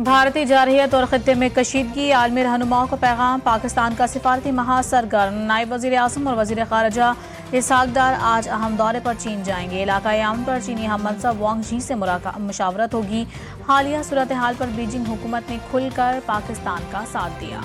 भारतीय जारहियत और खित्ते में कशीदगी, आलमी रहनुमाओं को पैगाम। पाकिस्तान का सिफारती महासरगर्म नायब वज़ीर आज़म और वज़ीर ख़ारजा इसहाक डार आज अहम दौरे पर चीन जाएंगे। इलाकाई अमन पर चीनी हम मनसब वांग झी से मुशावरत होगी। हालिया सूरत हाल पर बीजिंग हुकूमत ने खुलकर पाकिस्तान का साथ दिया।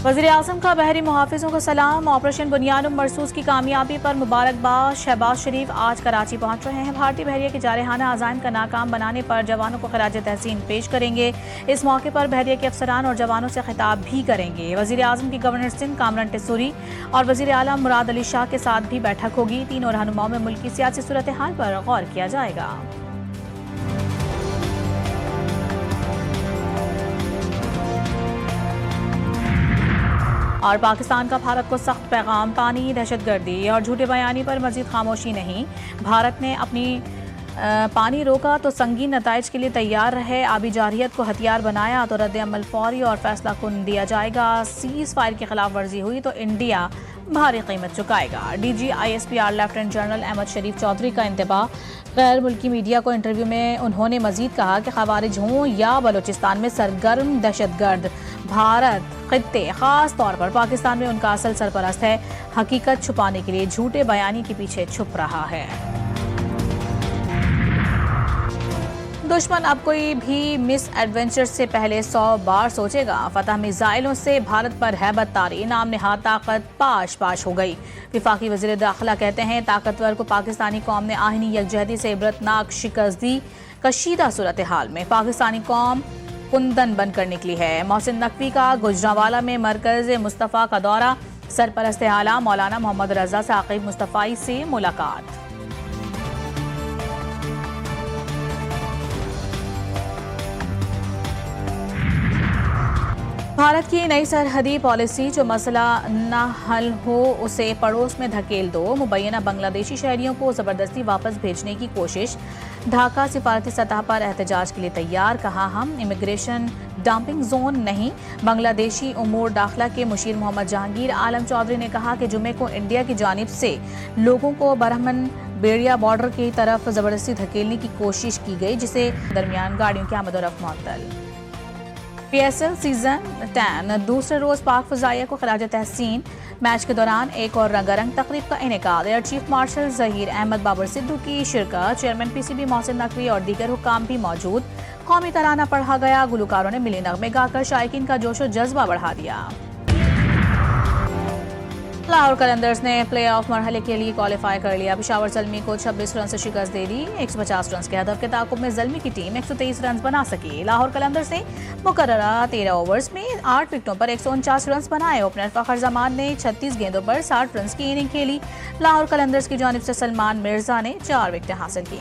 वज़ीर आज़म का बहरी मुहाफ़िज़ों को सलाम। ऑपरेशन बुनियानुम मरसूस की कामयाबी पर मुबारकबाद। शहबाज शरीफ आज कराची पहुंच रहे हैं। भारतीय बहरिया के जारहाना अज़ाइम का नाकाम बनाने पर जवानों को खराज तहसीन पेश करेंगे। इस मौके पर बहरिया के अफसरान और जवानों से खिताब भी करेंगे। वज़ीर आज़म की गवर्नर सिंध कामरान टेसूरी और वज़ीर आला मुराद अली शाह के साथ भी बैठक होगी। तीनों रहनुमाओं में मुल्क की सियासी सूरत हाल पर गौर किया जाएगा। और पाकिस्तान का भारत को सख्त पैगाम। पानी, दहशतगर्दी और झूठे बयानी पर मजीद खामोशी नहीं। भारत ने अपनी पानी रोका तो संगीन नताइज के लिए तैयार रहे। आबी जारहियत को हथियार बनाया तो रद्द अमल फौरी और फैसला कुन दिया जाएगा। सीज फायर की खिलाफ वर्जी हुई तो इंडिया भारी कीमत चुकाएगा। DGISPR लेफ्टिनेंट जनरल अहमद शरीफ चौधरी का इंतबाह। गैर मुल्की मीडिया को इंटरव्यू में उन्होंने मजीद कहा कि खवारिज हों या बलोचिस्तान में सरगर्म दहशतगर्द, भारत खित्ते खास तौर पर पाकिस्तान में उनका असल सरपरस्त है। हकीकत छुपाने के लिए झूठे बयानी के पीछे छुप रहा है। दुश्मन अब कोई भी मिस एडवेंचर से पहले 100 बार सोचेगा। फतह मिसाइलों से भारत पर हैबत तारी, नाम नहाद ताकत पाश पाश हो गई। विफाकी वज़ीर दाखिला कहते हैं ताकतवर को पाकिस्तानी कौम ने आहिनी यकजहती से इबरतनाक शिकस्त दी। कशीदा सूरत हाल में पाकिस्तानी कौम कुंदन बनकर निकली है। मोहसिन नकवी का गुजरांवाला में मरकज़ मुस्तफ़ा का दौरा। सरपरस्त आला मौलाना मोहम्मद रजा साकिब मुस्तफ़ाई से मुलाकात। भारत की नई सरहदी पॉलिसी, जो मसला न हल हो उसे पड़ोस में धकेल दो। मुबैना बांग्लादेशी शहरियों को ज़बरदस्ती वापस भेजने की कोशिश। ढाका सिफारती सतह पर एहतजाज के लिए तैयार, कहा हम इमिग्रेशन डंपिंग जोन नहीं। बांग्लादेशी उमूर दाखिला के मुशीर मोहम्मद जहांगीर आलम चौधरी ने कहा कि जुमे को इंडिया की जानिब से लोगों को बरहमन बेड़िया बॉर्डर की तरफ ज़बरदस्ती धकेलने की कोशिश की गई, जिसे दरमियान गाड़ियों की आमद-ओ-रफ्त मुअत्तल। PSL सीजन 10 दूसरे रोज पाक फजाइया को खराज तहसीन। मैच के दौरान एक और रंगारंग तकरीब का इनेकाद। Air chief marshal Zaheer Ahmed Babar Sidhu की शिरकत। चेयरमैन PCB मोहसिन नकवी और दीगर हुक्काम भी मौजूद। कौमी तराना पढ़ा गया। गुलकारों ने मिली नगमे गाकर शायकीन का जोश और जज्बा बढ़ा दिया। लाहौर कलंदर्स ने प्ले ऑफ मरहले के लिए क्वालिफाई कर लिया। पेशावर ज़ल्मी को 26 रन से शिकस्त दे दी। 150 रन के हदफ के ताकुब में ज़ल्मी की टीम 123 रन बना सकी। लाहौर कलंदर्स ने मुकर्ररा 13 ओवर्स में 8 विकेटों पर 149 रन बनाए। ओपनर फ़खर जमान ने 36 गेंदों पर 60 रन की इनिंग खेली। लाहौर कलंदर्स की जानिब से सलमान मिर्जा ने 4 विकेटें हासिल की।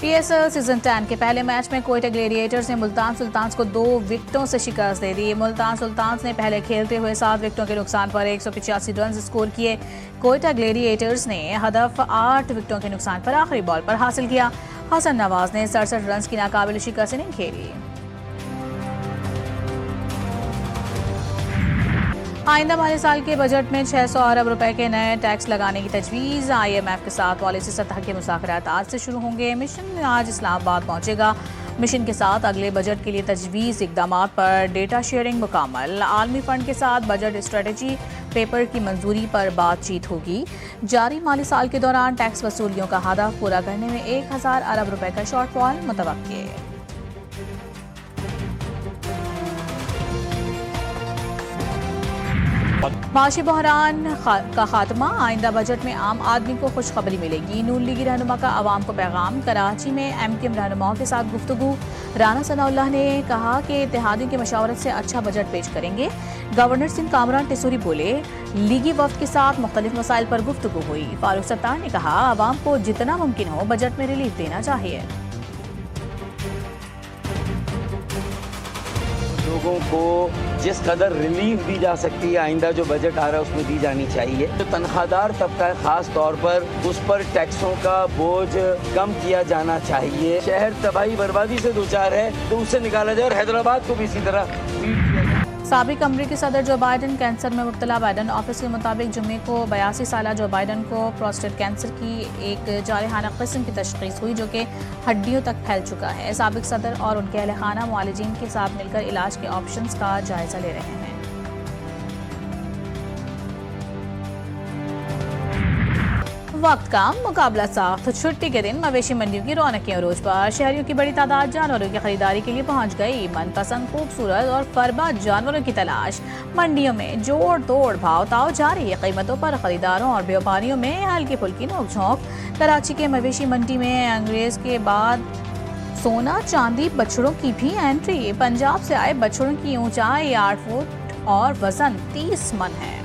PSL सीजन 10 के पहले मैच में कोयटा ग्लेडिएटर्स ने मुल्तान सुल्तान्स को 2 विकेटों से शिकस्त दे दी। मुल्तान सुल्तान्स ने पहले खेलते हुए 7 विकेटों के नुकसान पर 185 रन स्कोर किए। कोयटा ग्लेडिएटर्स ने हदफ 8 विकेटों के नुकसान पर आखिरी बॉल पर हासिल किया। हसन नवाज ने 67 रन की नाकाबिल शिकस्त इनिंग खेली। आइंदा माली साल के बजट में 600 अरब रुपए के नए टैक्स लगाने की तजवीज़। IMF के साथ पॉलिसी सतह के मुज़ाकरात आज से शुरू होंगे। मिशन आज इस्लामाबाद पहुंचेगा। मिशन के साथ अगले बजट के लिए तजवीज़ इक़दामात पर डेटा शेयरिंग मुकम्मल। आलमी फ़ंड के साथ बजट स्ट्रेटजी पेपर की मंजूरी पर बातचीत होगी। जारी माली साल के दौरान टैक्स वसूलियों का हदफ पूरा करने में 1000 अरब रुपए का शॉर्टफॉल मुतवक्के। माशी बहरान का खात्मा। आइंदा बजट में आम आदमी को खुशखबरी मिलेगी। नून लीगी रहनुमा का आवाम को पैगाम। कराची में MKM रहनुमाओं के साथ गुफ्तगू। राना सनाउल्लाह ने कहा कि इत्तेहादियों की मशावरत से अच्छा बजट पेश करेंगे। गवर्नर सिंध कामरान टेसूरी बोले लीगी वफ्द के साथ मुख्तलिफ मसाइल पर गुफ्तगू हुई। फारूक सत्तार ने कहा आवाम को जितना मुमकिन हो बजट में रिलीफ देना चाहिए। लोगों को जिस कदर रिलीफ दी जा सकती है आइंदा जो बजट आ रहा है उसमें दी जानी चाहिए। जो तनख्वाहदार तबका है खास तौर पर उस पर टैक्सों का बोझ कम किया जाना चाहिए। शहर तबाही बर्बादी से दो चार है तो उससे निकाला जाए और हैदराबाद को भी इसी तरह साबिक अमरीकी सदर जो बाइडन कैंसर में मुब्तला। बाइडन ऑफिस के मुताबिक जुम्मे को 82 साल जो बाइडन को प्रोस्टेट कैंसर की एक जारहाना किस्म की तशखीस हुई जो कि हड्डियों तक फैल चुका है। साबिक सदर और उनके अहल खाना मुआलिजीन के साथ मिलकर इलाज के ऑप्शंस का जायजा ले रहे हैं। वक्त का मुकाबला साख्त। छुट्टी के दिन मवेशी मंडियों की रौनकें अरोज पर। शहरियों की बड़ी तादाद जानवरों की खरीदारी के लिए पहुंच गई। मनपसंद खूबसूरत और फरबा जानवरों की तलाश। मंडियों में जोड़ तोड़ भाव ताव जारी। कीमतों पर खरीदारों और व्यापारियों में हल्की फुल्की नोकझोंक। कराची के मवेशी मंडी में अंग्रेज के बाद सोना चांदी बछड़ों की भी एंट्री। पंजाब से आए बछड़ों की ऊंचाई 8 फुट और वजन 30 मन है।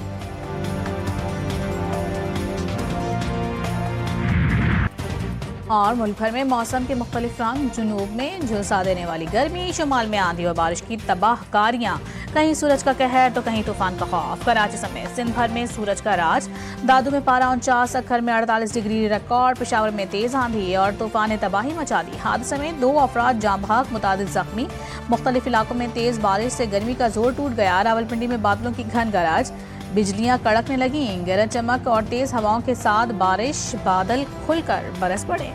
और मुल्क भर में मौसम के मुख्तलिफ रंग। जुनूब में झुलसा देने वाली गर्मी, शुमाल में आंधी और बारिश की तबाहकारियां। कहीं सूरज का कहर तो कहीं तूफान का खौफ। कराची समेत सिंध भर में सूरज का राज। दादू में पारा 49, अखर में 48 डिग्री रिकॉर्ड। पेशावर में तेज आंधी और तूफान ने तबाही मचा दी। हादसे में 2 अफराद जाँ बहक, मुतादिद जख्मी। मुख्तलिफ इलाकों में तेज बारिश से गर्मी का जोर टूट गया। रावलपिंडी में बादलों की घन गरज, बिजलियां कड़कने लगीं। गरज चमक और तेज हवाओं के साथ बारिश, बादल खुलकर बरस पड़े।